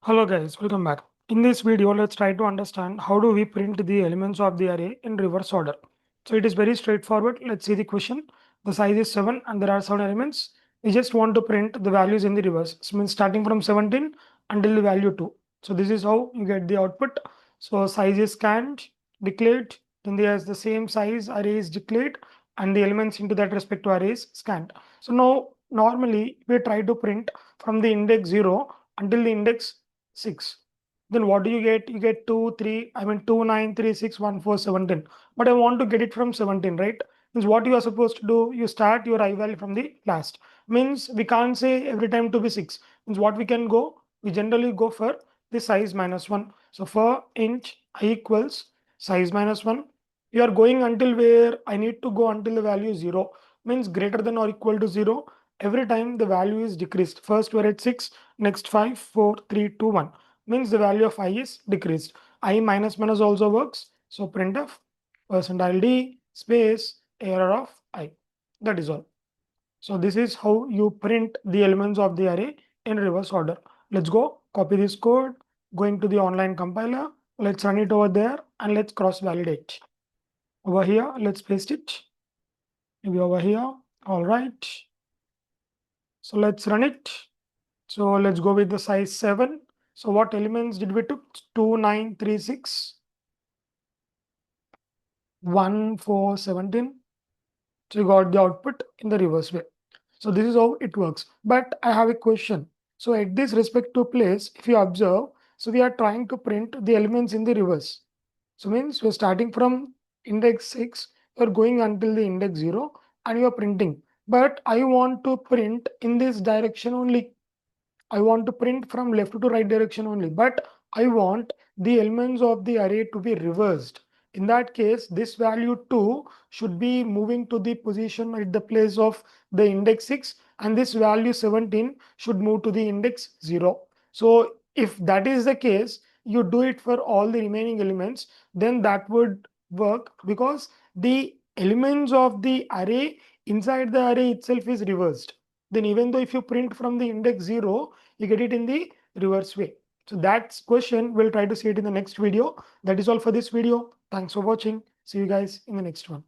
Hello guys, welcome back. In this video, let's try to understand how do we print the elements of the array in reverse order. So it is very straightforward. Let's see the question. The size is 7 and there are 7 elements. We just want to print the values in the reverse. So means starting from 17 until the value 2. So this is how you get the output. So size is scanned, declared, then there's the same size array is declared and the elements into that respective array is scanned. So now normally we try to print from the index 0 until the index 6. Then what do you get? You get 2, 3, I mean 2, 9, 3, 6, 1, 4, 17. But I want to get it from 17, right? Means what you are supposed to do, you start your I value from the last. Means we can't say every time to be 6. Means what we can go, we generally go for the size minus 1. So for int I equals size minus 1, you are going until where I need to go until the value is 0. Means greater than or equal to 0. Every time the value is decreased. First we're at 6, next 5, 4, 3, 2, 1. Means the value of I is decreased. I minus minus also works. So printf %d space error of I. That is all. So this is how you print the elements of the array in reverse order. Let's go copy this code, going to the online compiler. Let's run it over there and let's cross validate. Over here, let's paste it. Maybe over here. All right. So let's run it. So let's go with the size 7. So what elements did we took? 2, 9, 3, 6, 1, 4, 17. So you got the output in the reverse way. So this is how it works. But I have a question. So at this respective place, if you observe, so we are trying to print the elements in the reverse. So means we're starting from index 6, you're going until the index 0 and you're printing. But I want to print in this direction only. I want to print from left to right direction only, but I want the elements of the array to be reversed. In that case, this value 2 should be moving to the position at the place of the index 6 and this value 17 should move to the index 0. So if that is the case, you do it for all the remaining elements, then that would work because the elements of the array inside the array itself is reversed. Then even though if you print from the index 0, you get it in the reverse way. So that's question. We'll try to see it in the next video. That is all for this video. Thanks for watching. See you guys in the next one.